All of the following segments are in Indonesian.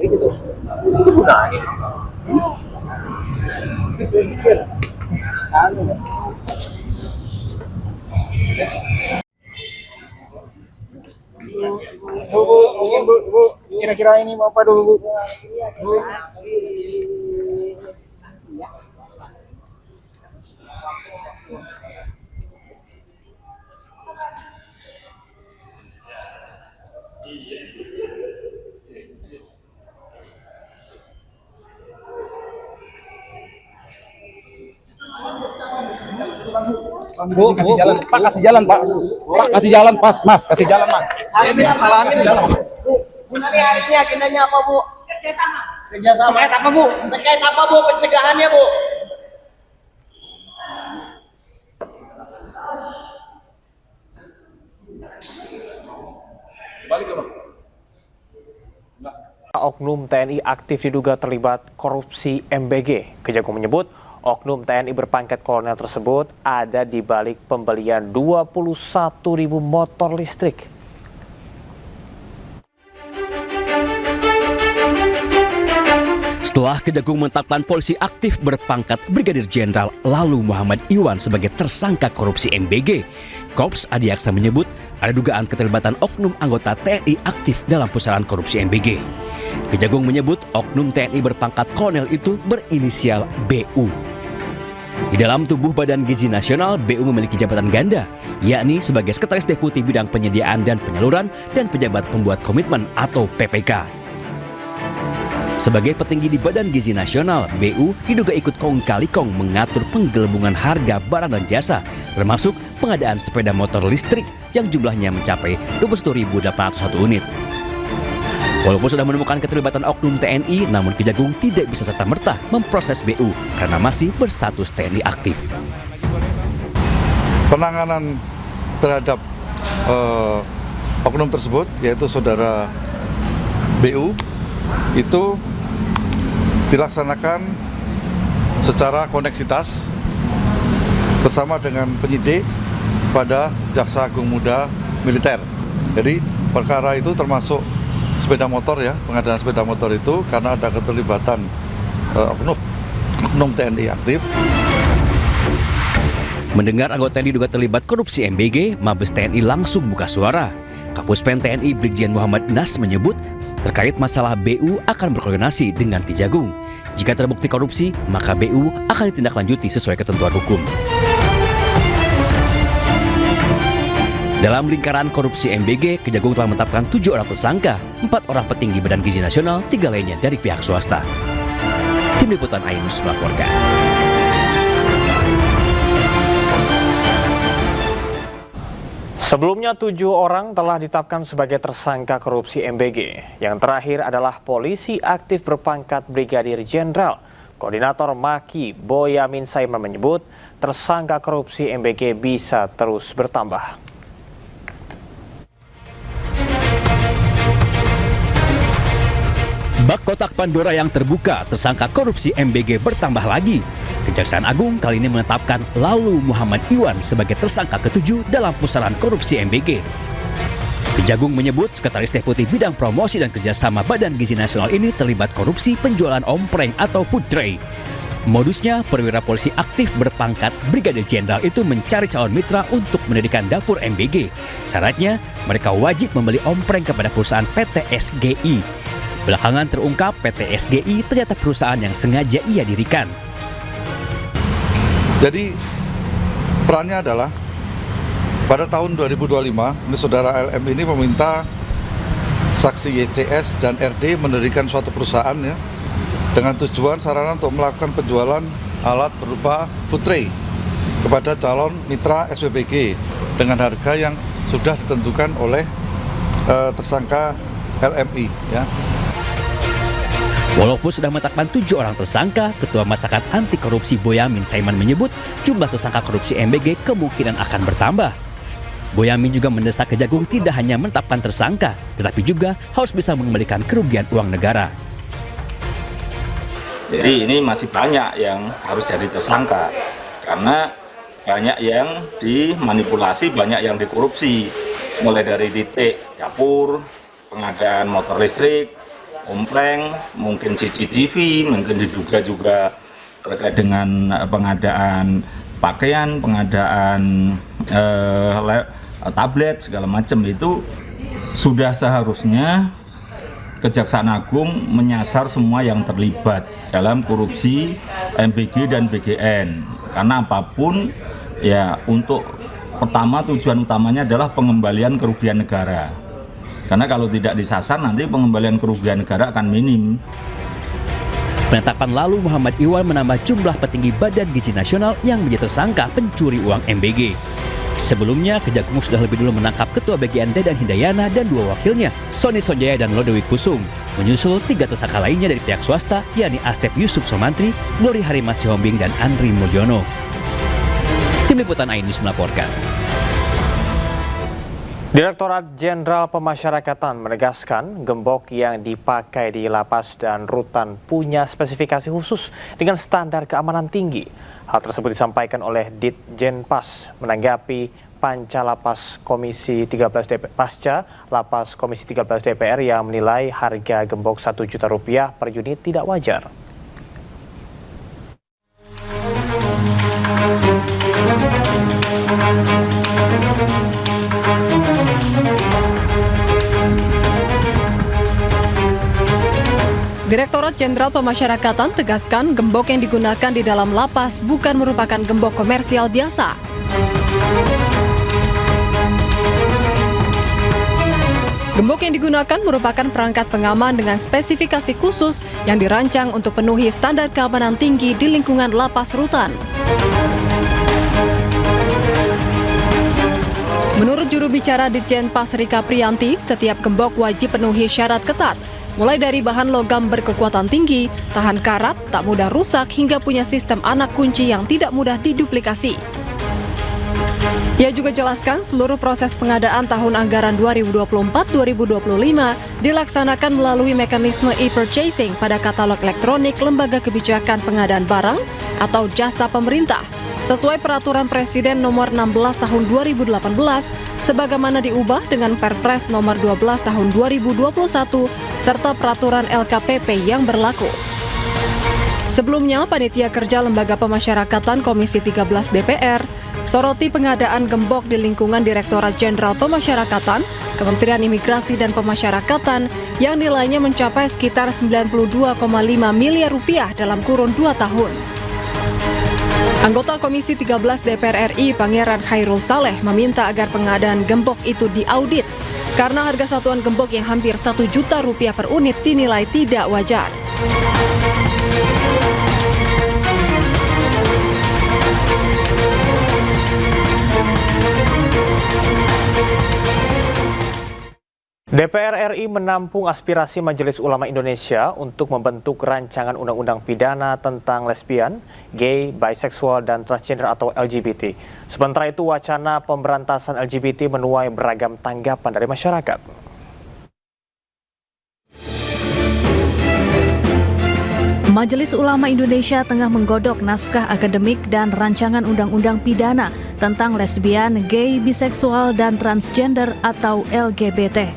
gitu. Itu gunanya. Bu, mungkin bu, kira-kira ini mau apa dulu bu? Bu, kasih jalan, Pak, kasih jalan, Pak. Pak, kasih jalan, Pas, Mas, kasih jalan, Mas. Ini halangi jalan. Bu, hari ini agendanya apa, Bu? Kerjasama. Kerjasama. Terkait apa, Bu? Terkait apa, Bu? Pencegahannya, Bu? Balik ke Bang. Oknum TNI aktif diduga terlibat korupsi MBG. Kejagung menyebut oknum TNI berpangkat kolonel tersebut ada di balik pembelian 21.000 motor listrik. Setelah Kejagung menetapkan polisi aktif berpangkat Brigadir Jenderal Lalu Muhammad Iwan sebagai tersangka korupsi MBG, Korps Adi Aksa menyebut ada dugaan keterlibatan oknum anggota TNI aktif dalam pusaran korupsi MBG. Kejagung menyebut oknum TNI berpangkat kolonel itu berinisial BU. Di dalam tubuh Badan Gizi Nasional, BU memiliki jabatan ganda, yakni sebagai Sekretaris Deputi Bidang Penyediaan dan Penyaluran dan Pejabat Pembuat Komitmen atau PPK. Sebagai petinggi di Badan Gizi Nasional, BU diduga ikut kong-kali kong mengatur penggelembungan harga barang dan jasa, termasuk pengadaan sepeda motor listrik yang jumlahnya mencapai 21.801 unit. Walaupun sudah menemukan keterlibatan oknum TNI, namun Kejagung tidak bisa serta-merta memproses BU karena masih berstatus TNI aktif. Penanganan terhadap oknum tersebut, yaitu saudara BU, itu dilaksanakan secara koneksitas bersama dengan penyidik pada Jaksa Agung Muda Militer. Jadi perkara itu termasuk sepeda motor ya, pengadaan sepeda motor itu karena ada keterlibatan oknum TNI aktif. Mendengar anggota yang diduga terlibat korupsi MBG, Mabes TNI langsung buka suara. Kapuspen TNI Brigjen Muhammad Nas menyebut terkait masalah BU akan berkoordinasi dengan Kejagung. Jika terbukti korupsi, maka BU akan ditindaklanjuti sesuai ketentuan hukum. Dalam lingkaran korupsi MBG, Kejagung telah menetapkan 7 orang tersangka, 4 orang petinggi Badan Gizi Nasional, 3 lainnya dari pihak swasta. Tim Liputan Ainus melaporkan. Sebelumnya 7 orang telah ditetapkan sebagai tersangka korupsi MBG. Yang terakhir adalah polisi aktif berpangkat Brigadir Jenderal. Koordinator Maki Boyamin Saiman menyebut tersangka korupsi MBG bisa terus bertambah. Bak kotak Pandora yang terbuka, tersangka korupsi MBG bertambah lagi. Kejaksaan Agung kali ini menetapkan Lalu Muhammad Iwan sebagai tersangka ke-7 dalam pusaran korupsi MBG. Kejagung menyebut Sekretaris Deputi Bidang Promosi dan Kerjasama Badan Gizi Nasional ini terlibat korupsi penjualan ompreng atau food tray. Modusnya, perwira polisi aktif berpangkat Brigadir Jenderal itu mencari calon mitra untuk mendirikan dapur MBG. Syaratnya, mereka wajib membeli ompreng kepada perusahaan PT SGI. Belakangan terungkap PT SGI ternyata perusahaan yang sengaja ia dirikan. Jadi perannya adalah pada tahun 2025, ini saudara LM ini meminta saksi YCS dan RD mendirikan suatu perusahaan ya, dengan tujuan sarana untuk melakukan penjualan alat berupa food tray kepada calon mitra SPBG dengan harga yang sudah ditentukan oleh tersangka LMI ya. Walaupun sudah menetapkan 7 orang tersangka, Ketua Masyarakat Anti Korupsi Boyamin Saiman menyebut jumlah tersangka korupsi MBG kemungkinan akan bertambah. Boyamin juga mendesak Kejagung tidak hanya menetapkan tersangka, tetapi juga harus bisa mengembalikan kerugian uang negara. Jadi ini masih banyak yang harus jadi tersangka karena banyak yang dimanipulasi, banyak yang dikorupsi, mulai dari titik dapur, pengadaan motor listrik, ompleng, mungkin CCTV, mungkin diduga juga terkait dengan pengadaan pakaian, pengadaan tablet segala macam. Itu sudah seharusnya Kejaksaan Agung menyasar semua yang terlibat dalam korupsi MBG dan BGN. Karena apapun ya, untuk pertama tujuan utamanya adalah pengembalian kerugian negara. Karena kalau tidak disasar nanti pengembalian kerugian negara akan minim. Penetapan lalu Muhammad Iwan menambah jumlah petinggi Badan Gizi Nasional yang menjadi tersangka pencuri uang MBG. Sebelumnya, Kejagung sudah lebih dulu menangkap Ketua BGN Dedan Hindayana dan 2 wakilnya, Sony Sonjaya dan Lodewijk Kusum. Menyusul 3 tersangka lainnya dari pihak swasta, yakni Asep Yusuf Somantri, Glory Harima Sihombing, dan Andri Mulyono. Tim Liputan iNews melaporkan. Direktorat Jenderal Pemasyarakatan menegaskan gembok yang dipakai di lapas dan rutan punya spesifikasi khusus dengan standar keamanan tinggi. Hal tersebut disampaikan oleh Ditjenpas menanggapi Panca Lapas Komisi 13 DPR, Pasca Lapas Komisi 13 DPR yang menilai harga gembok Rp1 juta per unit tidak wajar. Direktorat Jenderal Pemasyarakatan tegaskan gembok yang digunakan di dalam lapas bukan merupakan gembok komersial biasa. Gembok yang digunakan merupakan perangkat pengaman dengan spesifikasi khusus yang dirancang untuk penuhi standar keamanan tinggi di lingkungan lapas rutan. Menurut juru bicara Ditjenpas Rika Priyanti, setiap gembok wajib penuhi syarat ketat, mulai dari bahan logam berkekuatan tinggi, tahan karat, tak mudah rusak, hingga punya sistem anak kunci yang tidak mudah diduplikasi. Ia juga jelaskan seluruh proses pengadaan tahun anggaran 2024-2025 dilaksanakan melalui mekanisme e-purchasing pada katalog elektronik Lembaga Kebijakan Pengadaan Barang atau Jasa Pemerintah, sesuai Peraturan Presiden Nomor 16 Tahun 2018 sebagaimana diubah dengan Perpres Nomor 12 Tahun 2021 serta Peraturan LKPP yang berlaku. Sebelumnya, Panitia Kerja Lembaga Pemasyarakatan Komisi 13 DPR soroti pengadaan gembok di lingkungan Direktorat Jenderal Pemasyarakatan, Kementerian Imigrasi dan Pemasyarakatan yang nilainya mencapai sekitar Rp92,5 miliar dalam kurun 2 tahun. Anggota Komisi 13 DPR RI Pangeran Khairul Saleh meminta agar pengadaan gembok itu diaudit karena harga satuan gembok yang hampir Rp1 juta per unit dinilai tidak wajar. DPR RI menampung aspirasi Majelis Ulama Indonesia untuk membentuk rancangan undang-undang pidana tentang lesbian, gay, biseksual, dan transgender atau LGBT. Sementara itu, wacana pemberantasan LGBT menuai beragam tanggapan dari masyarakat. Majelis Ulama Indonesia tengah menggodok naskah akademik dan rancangan undang-undang pidana tentang lesbian, gay, biseksual, dan transgender atau LGBT.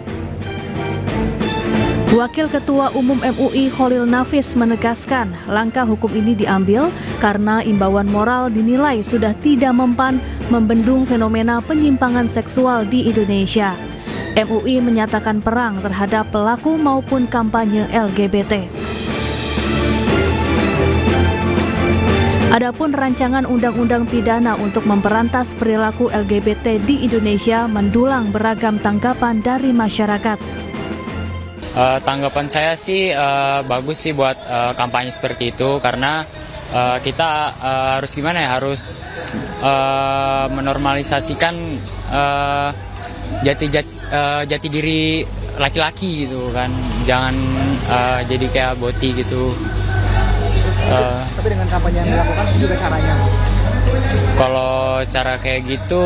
Wakil Ketua Umum MUI Kholil Nafis menegaskan langkah hukum ini diambil karena imbauan moral dinilai sudah tidak mempan membendung fenomena penyimpangan seksual di Indonesia. MUI menyatakan perang terhadap pelaku maupun kampanye LGBT. Adapun rancangan undang-undang pidana untuk memberantas perilaku LGBT di Indonesia mendulang beragam tanggapan dari masyarakat. Tanggapan saya sih bagus sih buat kampanye seperti itu karena kita harus gimana ya, harus menormalisasikan jati diri laki-laki gitu kan, jangan jadi kayak boti gitu. Tapi dengan kampanye yang dilakukan juga caranya? Kalau cara kayak gitu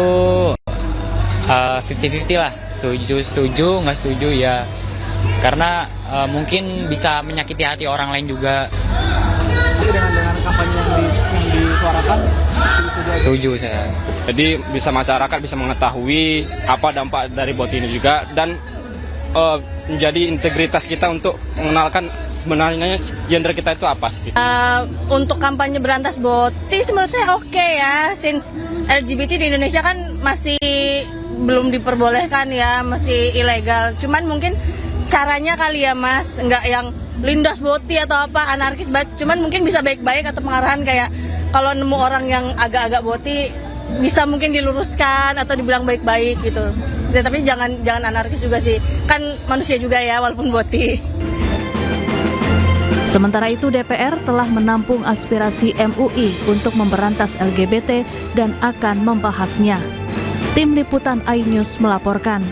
50-50 lah, setuju nggak setuju ya. Karena mungkin bisa menyakiti hati orang lain juga. Jadi dengan kampanye yang disuarakan, setuju saya. Jadi bisa masyarakat bisa mengetahui apa dampak dari bot ini juga, dan menjadi integritas kita untuk mengenalkan sebenarnya gender kita itu apa sih. Untuk kampanye berantas boti menurut saya oke ya, since LGBT di Indonesia kan masih belum diperbolehkan ya, masih ilegal. Cuman mungkin caranya kali ya Mas, nggak yang lindas boti atau apa anarkis banget. Cuman mungkin bisa baik-baik atau pengarahan kayak kalau nemu orang yang agak-agak boti bisa mungkin diluruskan atau dibilang baik-baik gitu. Ya, tapi jangan anarkis juga sih, kan manusia juga ya walaupun boti. Sementara itu DPR telah menampung aspirasi MUI untuk memberantas LGBT dan akan membahasnya. Tim Liputan iNews melaporkan.